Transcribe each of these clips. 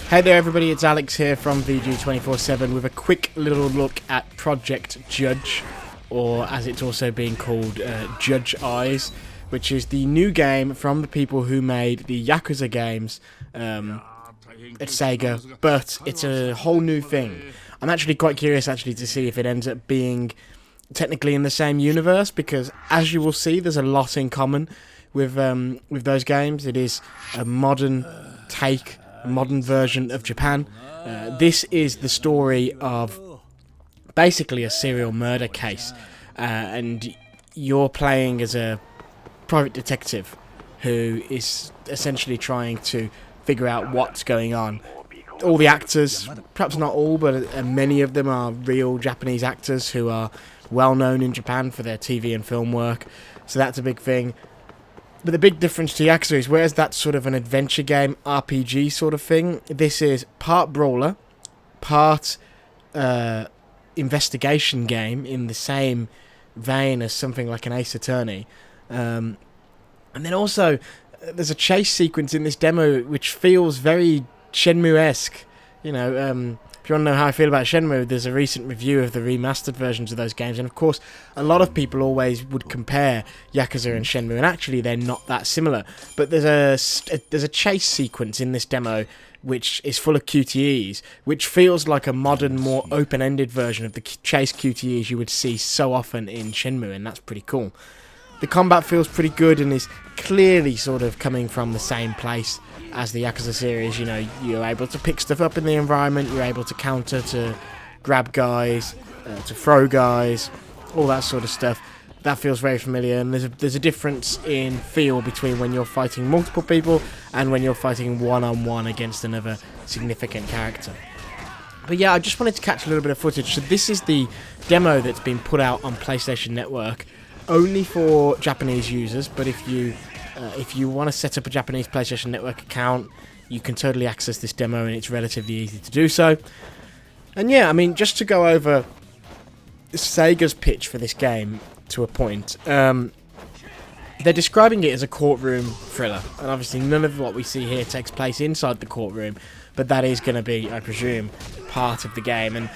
Hey there everybody, it's Alex here from VG247 with a quick little look at Project Judge, or as it's also being called, Judge Eyes, which is the new game from the people who made the Yakuza games at Sega, but it's a whole new thing. I'm actually quite curious to see if it ends up being technically in the same universe, because as you will see, there's a lot in common with those games. It is a modern take, a modern version of Japan. This is the story of basically a serial murder case, and you're playing as a private detective who is essentially trying to figure out what's going on. All the actors, perhaps not all, but many of them are real Japanese actors who are well known in Japan for their TV and film work, so that's a big thing. But the big difference to Yakuza is, whereas that's sort of an adventure game, RPG sort of thing, this is part brawler, part investigation game in the same vein as something like an Ace Attorney. And then also, there's a chase sequence in this demo which feels very Shenmue-esque. You know, if you want to know how I feel about Shenmue, there's a recent review of the remastered versions of those games, and of course, a lot of people always would compare Yakuza and Shenmue, and actually they're not that similar. But there's a chase sequence in this demo which is full of QTEs, which feels like a modern, more open-ended version of the chase QTEs you would see so often in Shenmue, and that's pretty cool. The combat feels pretty good and is clearly sort of coming from the same place as the Yakuza series. You know, you're able to pick stuff up in the environment, you're able to counter, to grab guys, to throw guys, all that sort of stuff. That feels very familiar, and there's a difference in feel between when you're fighting multiple people and when you're fighting one-on-one against another significant character. But yeah, I just wanted to catch a little bit of footage. So this is the demo that's been put out on PlayStation Network, only for Japanese users, but if you want to set up a Japanese PlayStation Network account, you can totally access this demo, and it's relatively easy to do so. And yeah, I mean, just to go over Sega's pitch for this game to a point, they're describing it as a courtroom thriller, and obviously none of what we see here takes place inside the courtroom, but that is going to be, I presume, part of the game. And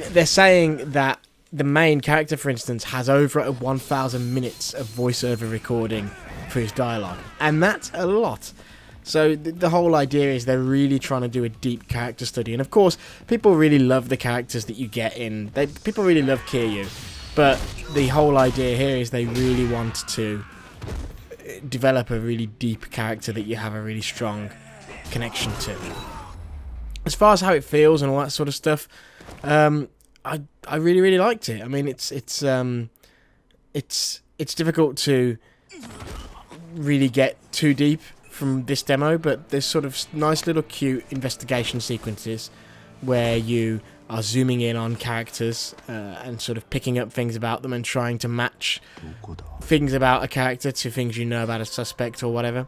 they're saying that the main character, for instance, has over 1,000 minutes of voiceover recording for his dialogue, and that's a lot. So the whole idea is they're really trying to do a deep character study, and of course, people really love the characters that you get in. People really love Kiryu, but the whole idea here is they really want to develop a really deep character that you have a really strong connection to. As far as how it feels and all that sort of stuff, I really liked it. I mean, it's difficult to really get too deep from this demo, but there's sort of nice little cute investigation sequences where you are zooming in on characters and sort of picking up things about them and trying to match things about a character to things you know about a suspect or whatever.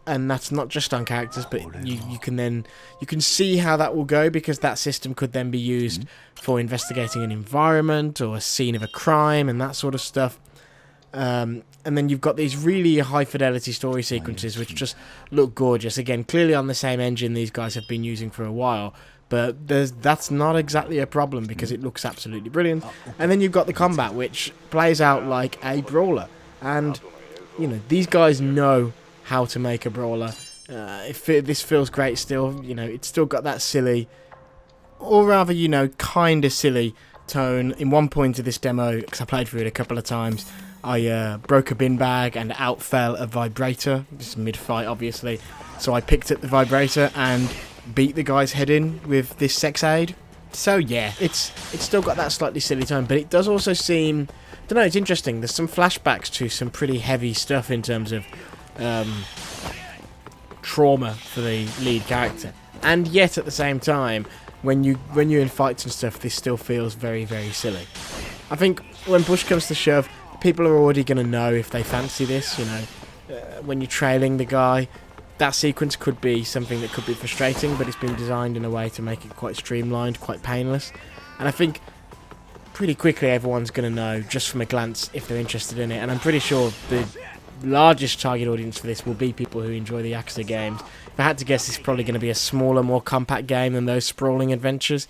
And that's not just on characters, but you can see how that will go, because that system could then be used for investigating an environment or a scene of a crime and that sort of stuff. And then you've got these really high fidelity story sequences which just look gorgeous. Again, clearly on the same engine these guys have been using for a while, but that's not exactly a problem because it looks absolutely brilliant. And then you've got the combat, which plays out like a brawler, and you know, these guys know how to make a brawler. This feels great still. You know, it's still got that silly, or rather, you know, kind of silly tone. In one point of this demo, because I played through it a couple of times, I broke a bin bag and out fell a vibrator. This is mid-fight, obviously. So I picked up the vibrator and beat the guy's head in with this sex aid. So yeah, it's still got that slightly silly tone, but it does also seem, I don't know, it's interesting. There's some flashbacks to some pretty heavy stuff in terms of trauma for the lead character, and yet at the same time, when you're in fights and stuff, this still feels very, very silly. I think when push comes to shove, people are already going to know if they fancy this. You know, when you're trailing the guy, that sequence could be something that could be frustrating, but it's been designed in a way to make it quite streamlined, quite painless, and I think pretty quickly everyone's going to know just from a glance if they're interested in it. And I'm pretty sure the largest target audience for this will be people who enjoy the Yakuza games. If I had to guess, it's probably going to be a smaller, more compact game than those sprawling adventures.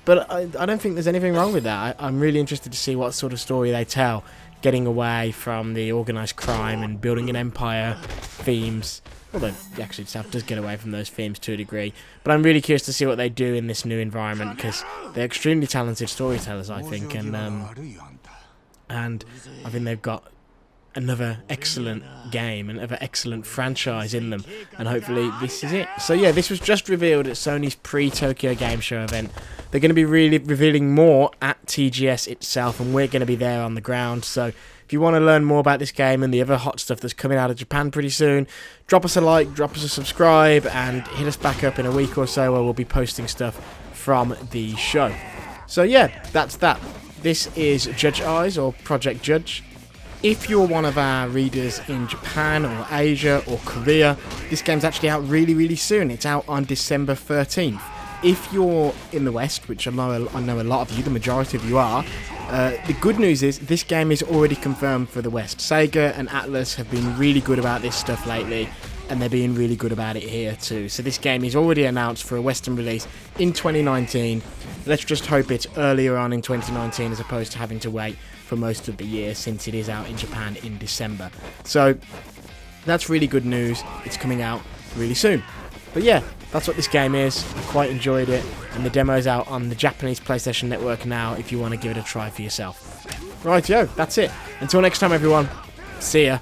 But I don't think there's anything wrong with that. I'm really interested to see what sort of story they tell, getting away from the organised crime and building an empire themes. Although Yakuza itself does get away from those themes to a degree. But I'm really curious to see what they do in this new environment, because they're extremely talented storytellers, I think. And I think they've got another excellent game, another excellent franchise in them, and hopefully this is it. So yeah, this was just revealed at Sony's pre-Tokyo Game Show event. They're going to be really revealing more at TGS itself, and we're going to be there on the ground. So if you want to learn more about this game and the other hot stuff that's coming out of Japan pretty soon, drop us a like, drop us a subscribe, and hit us back up in a week or so where we'll be posting stuff from the show. So yeah, that's that. This is Judge Eyes, or Project Judge. If you're one of our readers in Japan or Asia or Korea, this game's actually out really, really soon. It's out on December 13th. If you're in the West, which I know a lot of you, the majority of you are, the good news is this game is already confirmed for the West. Sega and Atlas have been really good about this stuff lately, and they're being really good about it here too. So this game is already announced for a Western release in 2019. Let's just hope it's earlier on in 2019 as opposed to having to wait for most of the year, since it is out in Japan in December. So that's really good news. It's coming out really soon. But yeah, that's what this game is. I quite enjoyed it, and the demo's out on the Japanese PlayStation Network now if you want to give it a try for yourself. Right, yo, that's it. Until next time, everyone. See ya.